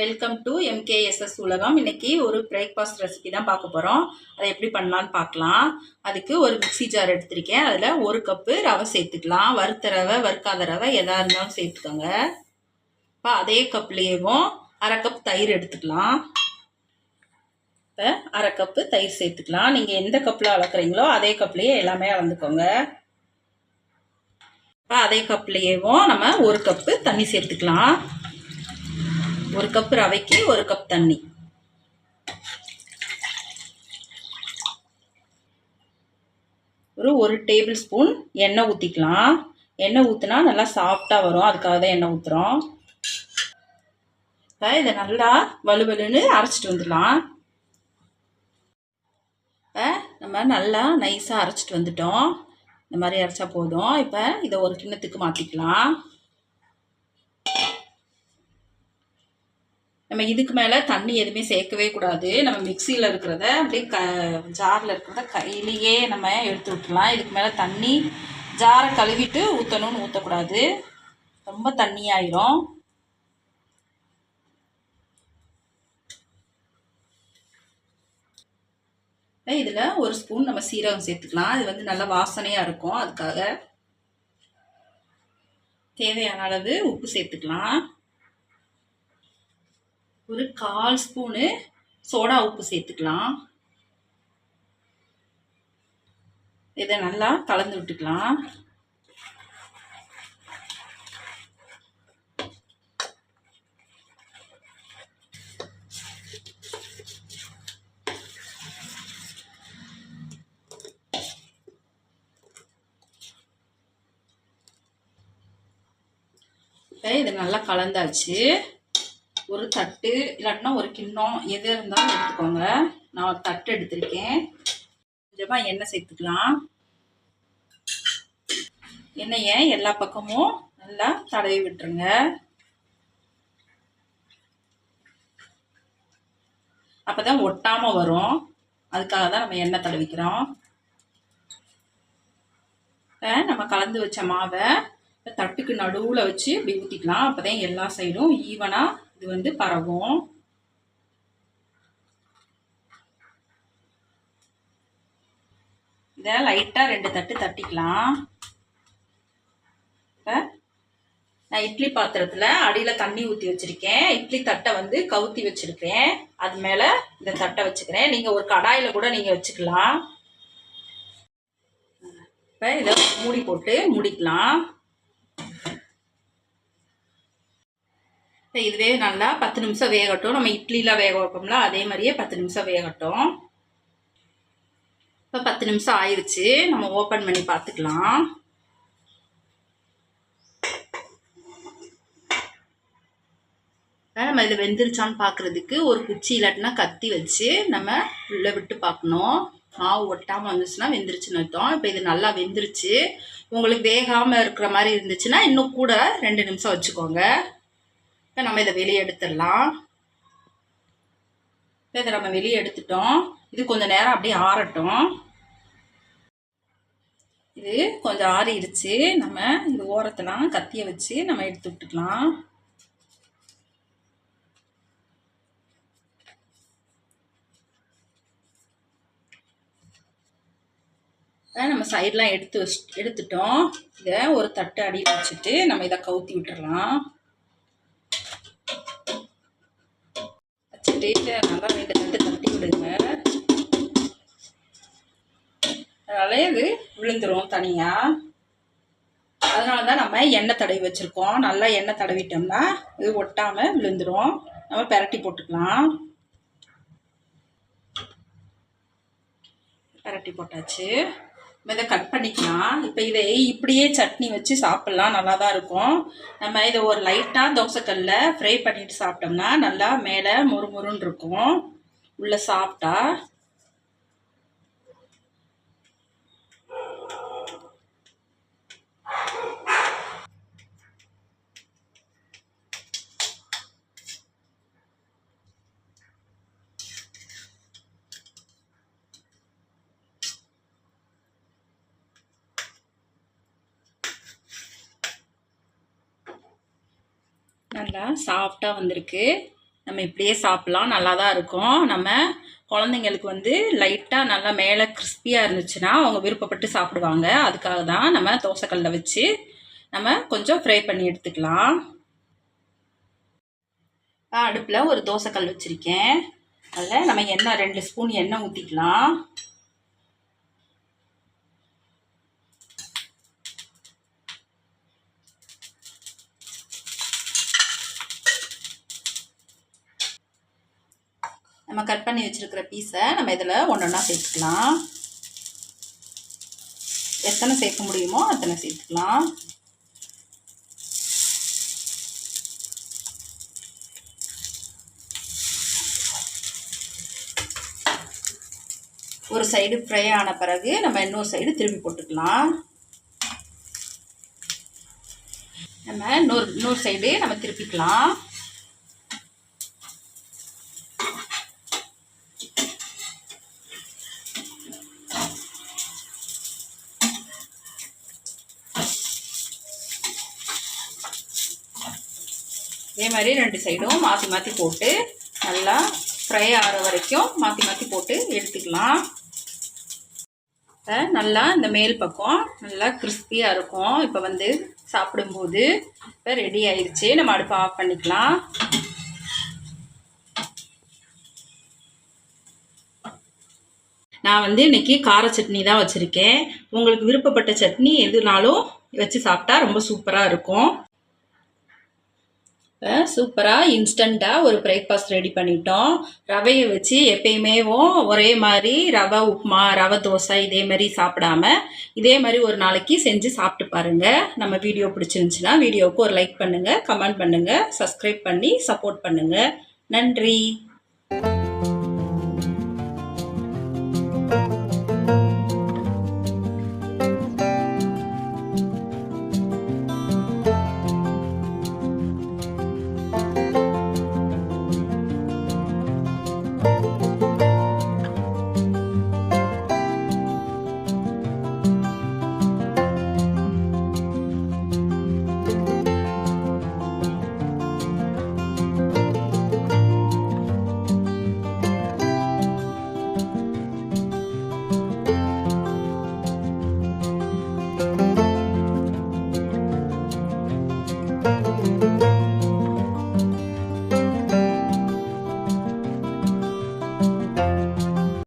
Welcome to MKSS உலகம். இன்னைக்கு ஒரு பிரேக்ஃபாஸ்ட் ரெசிபி தான் பார்க்க போகிறோம். அதை எப்படி பண்ணலான்னு பார்க்கலாம். அதுக்கு ஒரு மிக்சி ஜார் எடுத்திருக்கேன். அதில் 1 கப்பு ரவை சேர்த்துக்கலாம். வறுத்த ரவை, வறுக்காத ரவை எதாக இருந்தாலும் சேர்த்துக்கோங்க. இப்போ அதே கப்லேயும் 1/2 கப் தயிர் எடுத்துக்கலாம். இப்போ 1/2 கப்பு தயிர் சேர்த்துக்கலாம். நீங்கள் எந்த கப்பில் அளக்குறீங்களோ அதே கப்லேயே எல்லாமே அளந்துக்கோங்க. இப்போ அதே கப்லேயும் நம்ம 1 கப்பு தண்ணி சேர்த்துக்கலாம். 1 கப் ரவைக்கு 1 கப் தண்ணி. ஒரு 1 டேபிள் ஸ்பூன் எண்ணெய் ஊற்றிக்கலாம். எண்ணெய் ஊற்றினா நல்லா சாஃப்டாக வரும், அதுக்காக தான் எண்ணெய் ஊற்றுறோம். இப்போ இதை நல்லா வலுவலுன்னு அரைச்சிட்டு வந்துடலாம். இப்போ நம்ம நல்லா நைஸாக அரைச்சிட்டு வந்துட்டோம். இந்த மாதிரி அரைச்சா போதும். இப்போ இதை ஒரு கிண்ணத்துக்கு மாற்றிக்கலாம். நம்ம இதுக்கு மேலே தண்ணி எதுவுமே சேர்க்கவே கூடாது. நம்ம மிக்சியில் இருக்கிறத அப்படியே ஜாரில் இருக்கிறத கையிலேயே நம்ம எடுத்து விட்டுலாம். இதுக்கு மேலே தண்ணி ஜாரை கழுவிட்டு ஊற்றணும்னு ஊற்றக்கூடாது, ரொம்ப தண்ணியாயிரும். இதில் 1 ஸ்பூன் நம்ம சீரகம் சேர்த்துக்கலாம். இது வந்து நல்லா வாசனையாக இருக்கும், அதுக்காக. தேவையான அளவு உப்பு சேர்த்துக்கலாம். ஒரு 1/4 ஸ்பூனு சோடா உப்பு சேர்த்துக்கலாம். இதை நல்லா கலந்து விட்டுக்கலாம். இது நல்லா கலந்தாச்சு. ஒரு தட்டு இல்லாட்டினா ஒரு கிண்ணம் எது இருந்தாலும் எடுத்துக்கோங்க. நான் ஒரு தட்டு எடுத்திருக்கேன். கொஞ்சமாக எண்ணெய் சேர்த்துக்கலாம். எண்ணெயை எல்லா பக்கமும் நல்லா தடவி விட்டுருங்க. அப்போதான் ஒட்டாமல் வரும், அதுக்காக தான் நம்ம எண்ணெய் தடவிக்கிறோம். நம்ம கலந்து வச்ச மாவை தட்டுக்கு நடுவில் வச்சு இப்படி ஊற்றிக்கலாம். அப்போதான் எல்லா சைடும் ஈவனாக இது வந்து பரவும். இதை லைட்டாக 2 தட்டு தட்டிக்கலாம். இப்போ நான் இட்லி பாத்திரத்தில் அடியில் தண்ணி ஊற்றி வச்சுருக்கேன். இட்லி தட்டை வந்து கவுத்தி வச்சுருக்கேன். அது மேலே இந்த தட்டை வச்சுக்கிறேன். நீங்கள் ஒரு கடாயில் கூட நீங்கள் வச்சுக்கலாம். இப்போ இதை மூடி போட்டு மூடிக்கலாம். இதுவே நல்லா 10 நிமிஷம் வேகட்டும். நம்ம இட்லிலாம் வேக வைப்போம்ல, அதே மாதிரியே 10 நிமிஷம் வேகட்டும். இப்போ 10 நிமிஷம் ஆயிடுச்சு. நம்ம ஓப்பன் பண்ணி பார்த்துக்கலாம். நம்ம இதில் வெந்துருச்சான்னு பார்க்குறதுக்கு ஒரு குச்சி இல்லாட்டினா கத்தி வச்சு நம்ம உள்ளே விட்டு பார்க்கணும். மாவு ஒட்டாமல் வந்துச்சுன்னா வெந்துருச்சுன்னு அர்த்தம். இப்போ இது நல்லா வெந்துருச்சு. உங்களுக்கு வேகாமல் இருக்கிற மாதிரி இருந்துச்சுன்னா இன்னும் கூட 2 நிமிஷம் வச்சுக்கோங்க. இப்போ நம்ம இதை வெளியே எடுத்துடலாம். இப்போ இதை நம்ம வெளியே எடுத்துட்டோம். இது கொஞ்சம் நேரம் அப்படியே ஆறட்டும். இது கொஞ்சம் ஆறிடுச்சு. நம்ம இது ஓரத்தெல்லாம் கத்தியை வச்சு நம்ம எடுத்து விட்டுக்கலாம். நம்ம சைடெலாம் எடுத்துட்டோம். இதை ஒரு தட்டு அடியில் வச்சுட்டு நம்ம இதை கவுத்தி விட்டுடலாம். வச்சுட்டு நல்லா 2 தட்டு தட்டி விடுங்க. அதனால இது விழுந்துடும் தனியாக. அதனால தான் நம்ம எண்ணெய் தடவி வச்சுருக்கோம். நல்லா எண்ணெய் தடவிட்டோம்னா இது ஒட்டாமல் விழுந்துடும். நம்ம பெரட்டி போட்டுக்கலாம். பெரட்டி போட்டாச்சு. இதை கட் பண்ணிக்கலாம். இப்போ இதை இப்படியே சட்னி வச்சு சாப்பிட்லாம், நல்லா தான் இருக்கும். நம்ம இதை ஒரு லைட்டாக தோசைக்கல்லில் ஃப்ரை பண்ணிட்டு சாப்பிட்டோம்னா நல்லா மேலே முறுமுறுன்னு இருக்கும், உள்ளே சாப்பிட்டா. நல்லா சாஃப்டாக வந்திருக்கு. நம்ம இப்படியே சாப்பிட்லாம், நல்லா தான் இருக்கும். நம்ம குழந்தைங்களுக்கு வந்து லைட்டாக நல்லா மேலே கிறிஸ்பியாக இருந்துச்சுன்னா அவங்க விருப்பப்பட்டு சாப்பிடுவாங்க. அதுக்காக தான் நம்ம தோசைக்கல்லில் வச்சு நம்ம கொஞ்சம் ஃப்ரை பண்ணி எடுத்துக்கலாம். அடுப்பில் ஒரு தோசைக்கல் வச்சுருக்கேன். அதில் நம்ம எண்ணெய் 2 ஸ்பூன் எண்ணெய் ஊற்றிக்கலாம். நம்ம கட் பண்ணி வச்சுருக்கிற பீஸை நம்ம இதில் ஒன்றா சேர்த்துக்கலாம். எத்தனை சேர்க்க முடியுமோ அத்தனை சேர்த்துக்கலாம். ஒரு சைடு ஃப்ரை ஆன பிறகு நம்ம இன்னொரு சைடு திருப்பி போட்டுக்கலாம். நம்ம இன்னொரு சைடு நம்ம திருப்பிக்கலாம். இதே மாதிரி 2 சைடும் மாற்றி மாற்றி போட்டு நல்லா ஃப்ரை ஆகிற வரைக்கும் மாற்றி மாற்றி போட்டு எடுத்துக்கலாம். நல்லா இந்த மேல் பக்கம் நல்லா கிறிஸ்பியாக இருக்கும். இப்போ வந்து சாப்பிடும்போது இப்போ ரெடி ஆயிடுச்சு. நம்ம அடுப்பை ஆஃப் பண்ணிக்கலாம். நான் வந்து இன்றைக்கி கார சட்னி தான் வச்சுருக்கேன். உங்களுக்கு விருப்பப்பட்ட சட்னி எதுனாலும் வச்சு சாப்பிட்டா ரொம்ப சூப்பராக இருக்கும். சூப்பராக இன்ஸ்டண்ட்டாக ஒரு பிரேக்ஃபாஸ்ட் ரெடி பண்ணிட்டோம். ரவையை வச்சு எப்பயுமேவும் ஒரே மாதிரி ரவை உப்புமா, ரவை தோசை இதே மாதிரி சாப்பிடாம இதே மாதிரி ஒரு நாளைக்கு செஞ்சு சாப்பிட்டு பாருங்கள். நம்ம வீடியோ பிடிச்சிருந்துச்சுன்னா வீடியோவுக்கு ஒரு லைக் பண்ணுங்கள், கமெண்ட் பண்ணுங்கள், சப்ஸ்கிரைப் பண்ணி சப்போர்ட் பண்ணுங்கள். நன்றி.